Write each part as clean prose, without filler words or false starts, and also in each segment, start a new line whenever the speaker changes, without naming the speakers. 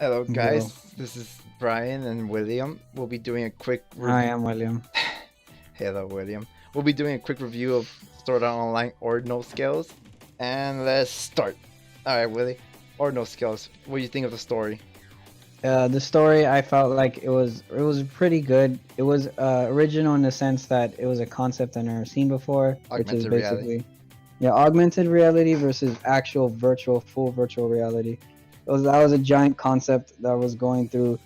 Hello,
Yo,
guys. This is Brian and William. We'll be doing a quick
hi,
review.
I'm William.
Hello, William. We'll be doing a quick review of Sword Art Online Ordinal Scales. And let's start. Alright, Willy. Ordinal Scales. What do you think of the story?
The story I felt like it was pretty good. It was original in the sense that it was a concept I've never seen before, which is
Augmented reality.
basically augmented reality versus actual virtual full virtual reality. That was a giant concept that was going through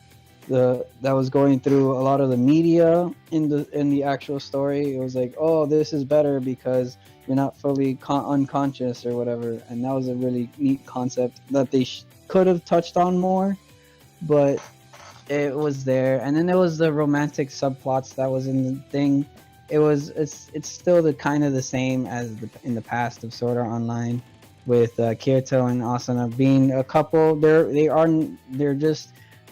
a lot of the media in the actual story. It was like, oh, this is better because you're not fully unconscious or whatever, and that was a really neat concept that they could have touched on more, but it was there. And then there was the romantic subplots that was in the thing. It's still the kind of the same as in the past of Sword Art Online, with Kirito and Asuna being a couple.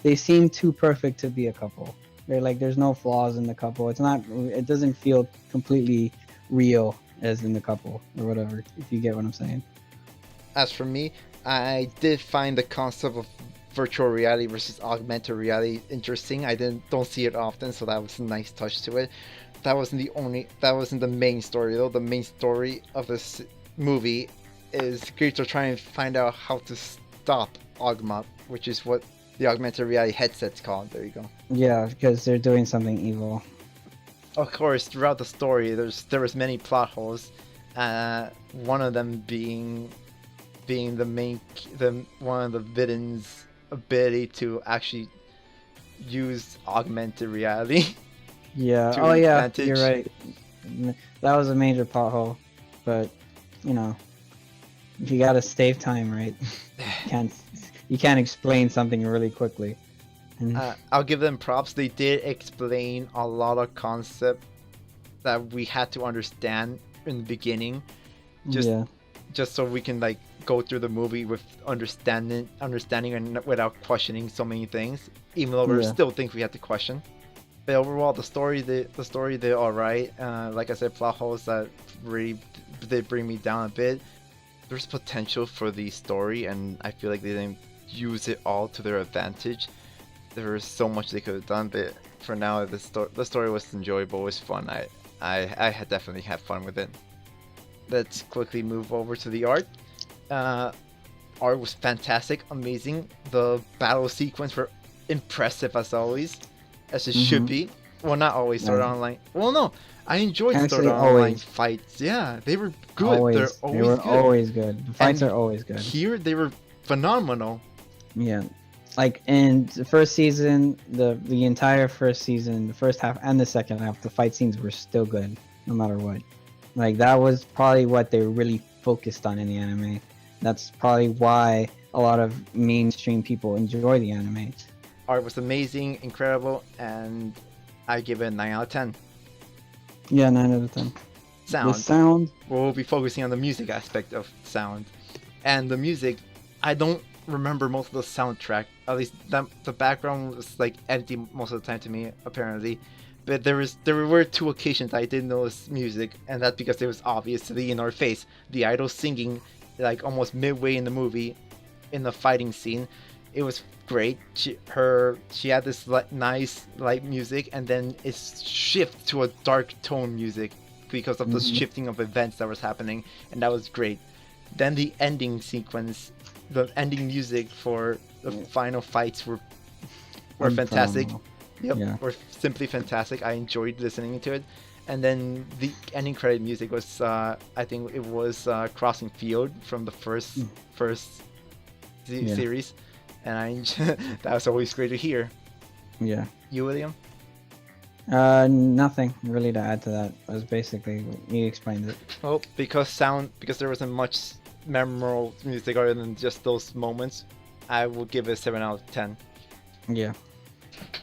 They seem too perfect to be a couple. They're like, there's no flaws in the couple. It doesn't feel completely real as in the couple or whatever, if you get what I'm saying.
As for me, I did find the concept of virtual reality versus augmented reality interesting. I don't see it often, so that was a nice touch to it. That wasn't the main story though. The main story of this movie is Kirito trying to find out how to stop Augma, which is what the augmented reality headset's called. There you go.
Yeah, because they're doing something evil.
Of course, throughout the story, there was many plot holes. One of them being the one of the villains' ability to actually use augmented reality
Yeah.
to
Oh
its
yeah, you're
advantage.
right. That was a major pothole, but you know, you gotta save time, right? Can't you can't explain something really quickly. And
I'll give them props. They did explain a lot of concept that we had to understand in the beginning, just
yeah,
just so we can like go through the movie with understanding and without questioning so many things. Even though there's
yeah,
still things we have to question. But overall, the story did all right. Like I said, plot holes that really did bring me down a bit. There's potential for the story, and I feel like they didn't use it all to their advantage. There was so much they could have done, but for now, the story was enjoyable, it was fun. I had definitely had fun with it. Let's quickly move over to the art. Uh, Art was fantastic, amazing. The battle sequence were impressive as always, as it should
mm-hmm.
be. Well, not always Sword
Yeah.
Art Online. Well, no, I enjoyed
Can't
Sword
say
Art Online
always.
fights. Yeah, they were good. They're
Always. They
always
were
good.
always good. The fights
And
are always good.
here they were phenomenal.
Yeah. Like in the first season, the entire first season, the first half and the second half, the fight scenes were still good, no matter what. Like that was probably what they really focused on in the anime. That's probably why a lot of mainstream people enjoy the anime.
Art was amazing, incredible, and I give it a 9 out of 10.
Yeah, 9 out of 10. The
Sound.
sound,
We'll be focusing on the music aspect of sound. And the music, I don't remember most of the soundtrack. At least the background was like empty most of the time to me, apparently. But there were two occasions I did notice music, and that's because it was obviously in our face. The idol singing like almost midway in the movie, in the fighting scene. It was great. She had this nice light music, and then it shifts to a dark tone music because of the
mm-hmm.
shifting of events that was happening, and that was great. Then the ending sequence, the ending music for the final fights were fantastic.
Phenomenal.
Yep,
Yeah.
were simply fantastic. I enjoyed listening to it. And then the ending credit music was, I think it was Crossing Field from the
Mm.
first
Yeah.
series, and that was always great to hear.
Yeah.
You, William?
Nothing really to add to that. It was basically you explained it.
Well, because there wasn't much memorable music other than just those moments, I will give it a 7 out of 10.
Yeah.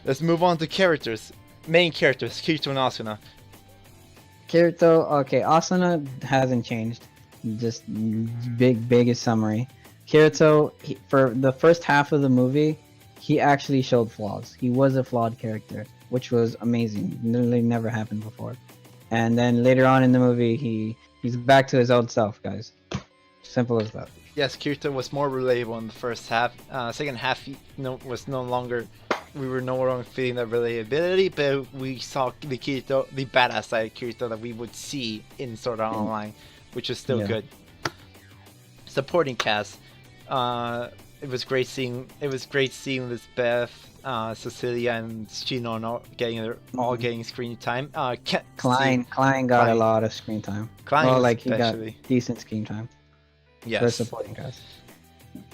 Let's move on to characters. Main characters, Kirito and Asuna.
Kirito, okay, Asuna hasn't changed. Just biggest summary. Kirito, for the first half of the movie, he actually showed flaws. He was a flawed character, which was amazing. Literally never happened before. And then later on in the movie, he's back to his old self, guys. Simple as that.
Yes, Kirito was more relatable in the first half. Second half, was no longer. We were no longer feeling that relatability, but we saw the Kirito, the badass side of Kirito that we would see in Sword Art Online, which is still good. Supporting cast. It was great seeing. It was great seeing Lisbeth, Cecilia, and Shinono all getting screen time.
Klein got a lot of screen time.
Klein
like
especially.
He got decent screen time.
Yes.
For supporting cast.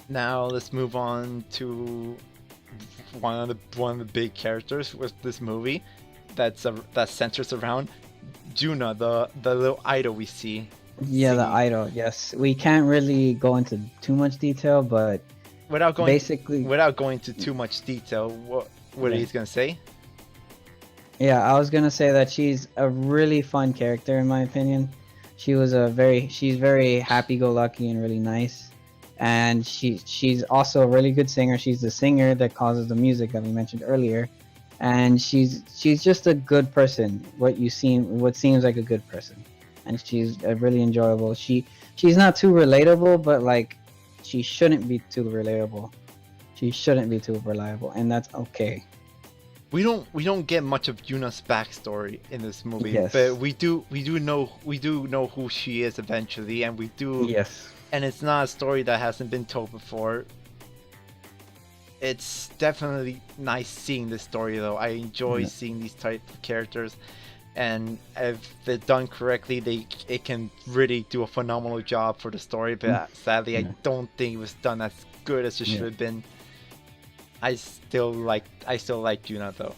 Now let's move on to one of the big characters with this movie, that centers around Juna, the little idol we see.
Yeah, the idol. Yes, we can't really go into too much detail, but
without going into too much detail, what are you gonna say?
Yeah, I was gonna say that she's a really fun character in my opinion. She's very happy-go-lucky and really nice, and she's also a really good singer. She's the singer that causes the music that we mentioned earlier, and she's just a good person. What seems like a good person, and she's really enjoyable. She's not too relatable, but like she shouldn't be too relatable. She shouldn't be too reliable, and that's okay.
We don't get much of Yuna's backstory in this movie,
yes.
But we do know who she is eventually, and we do.
Yes.
And it's not a story that hasn't been told before. It's definitely nice seeing this story, though. I enjoy seeing these type of characters, and if they're done correctly, it can really do a phenomenal job for the story. But sadly, I don't think it was done as good as it should have been. I still like Yuna though.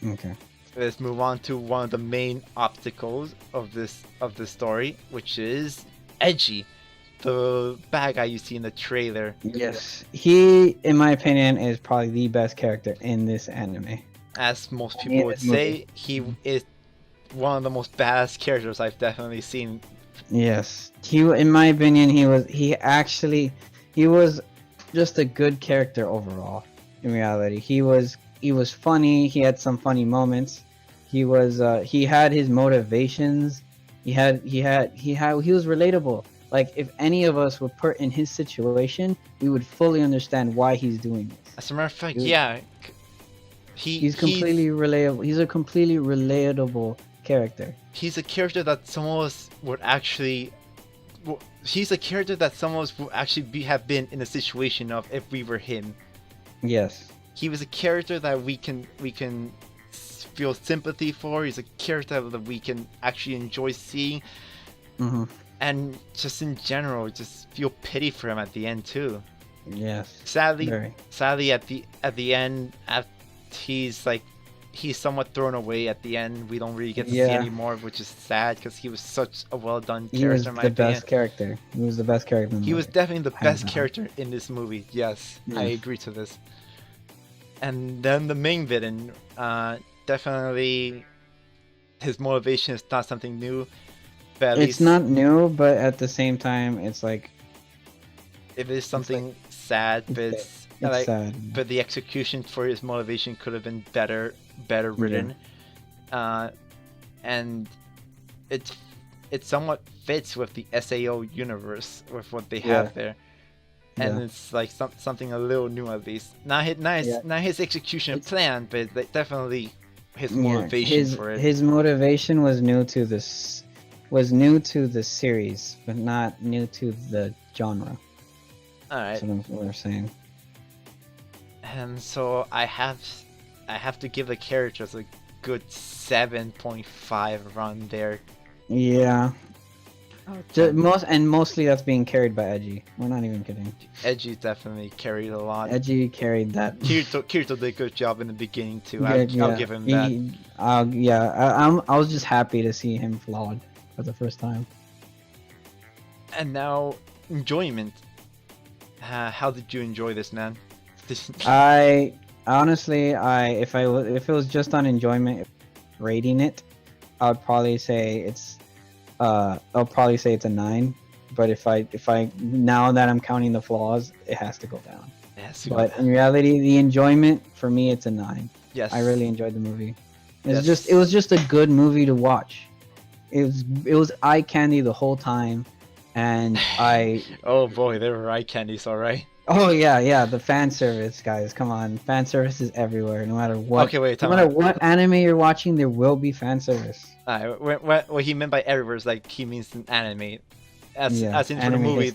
Okay.
Let's move on to one of the main obstacles of the story, which is Edgy, the bad guy you see in the trailer.
Yes, he, in my opinion, is probably the best character in this anime.
As most people would say, he is one of the most badass characters I've definitely seen.
Yes, in my opinion, he was just a good character overall. In reality, he was funny. He had some funny moments. He had his motivations. He was relatable. Like if any of us were put in his situation, we would fully understand why he's doing this.
As a matter of fact, he's
completely relatable. He's a completely relatable character.
He's a character that some of us would actually. He's a character that some of us would actually have been in a situation of if we were him.
Yes.
He was a character that we can feel sympathy for. He's a character that we can actually enjoy seeing.
Mm-hmm.
And just in general, just feel pity for him at the end too.
Yes.
Sadly at the end, he's somewhat thrown away at the end. We don't really get to see anymore, which is sad because he was such a well done character.
He was the best character. He was the best character.
He was definitely the best character in this movie. Yes, I agree to this. And then the main villain, definitely, his motivation is not something new. But
it's not new, but at the same time, it's like
it is something sad. But it's sad. But the execution for his motivation could have been better written, and it somewhat fits with the SAO universe with what they have there, and it's like something a little new at least. Not his execution plan, but definitely his motivation for it.
His motivation was new to this. Was new to the series, but not new to the genre.
Alright.
That's what we're saying.
And so I have to give the characters a good 7.5 around there.
Yeah. Mostly that's being carried by Edgy. We're not even kidding.
Edgy definitely carried a lot.
Edgy carried that.
Kirito did a good job in the beginning too. I'll give him that.
I was just happy to see him flawed for the first time.
And now, enjoyment. How did you enjoy this, man?
I honestly, if it was just on enjoyment, rating it, I'd probably say it's a 9. But if I now that I'm counting the flaws, it has to go down.
Yes.
But in reality, the enjoyment for me, it's a 9.
Yes.
I really enjoyed the movie. It was just a good movie to watch. It was eye candy the whole time, and
Oh boy, they were eye candies, alright.
oh yeah, the fan service, guys, come on, fan service is everywhere. No matter what,
Okay, wait,
no
time
matter
out.
what anime you're watching, there will be fan service.
What he meant by everywhere is like he means in anime,
Yeah,
as in for the
anime
movie,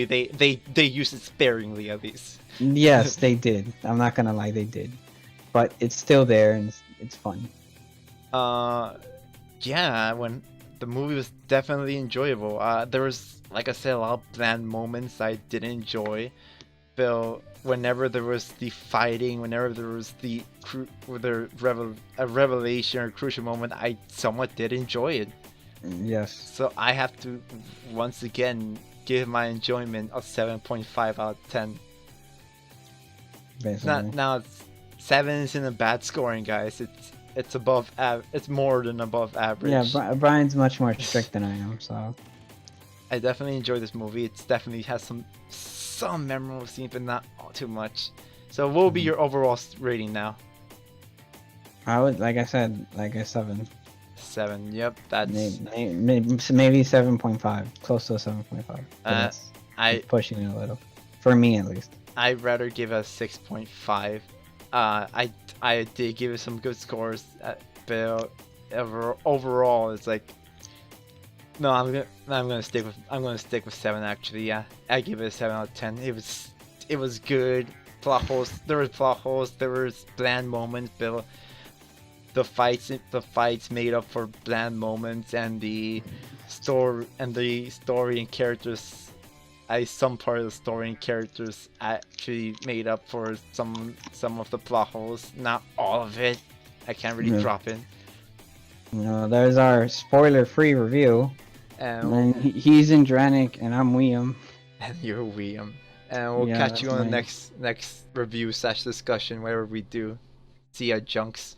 history.
they use it sparingly at least.
Yes, they did. I'm not gonna lie, they did, but it's still there and it's fun.
Yeah, when the movie was definitely enjoyable. There was, like I said, a lot of bland moments I didn't enjoy. But whenever there was the fighting, whenever there was a revelation or crucial moment, I somewhat did enjoy it.
Yes,
So I have to once again give my enjoyment a 7.5 out of 10.
basically.
Now 7 isn't a bad scoring, guys. It's above it's more than above average.
Yeah, Brian's much more strict than I am, so.
I definitely enjoy this movie. It's definitely has some memorable scenes, but not too much. So what will be your overall rating now?
I would, like I said, like a 7.
7. Yep, that's.
Maybe 7.5, close to a 7.5.
I
Pushing it a little, for me at least.
I'd rather give a 6.5. I did give it some good scores, but overall it's like. No, I'm gonna stick with 7 actually. Yeah, I give it a 7 out of 10. It was good. Plot holes. There was plot holes. There was bland moments, but the fights made up for bland moments, and the story and characters. Some part of the story and characters actually made up for some of the plot holes. Not all of it. I can't really drop in.
You know, there's our spoiler-free review. And he's in Dranik, and I'm Whiyum.
And you're William. And we'll catch you on the next review / discussion, whatever we do. See ya, junks.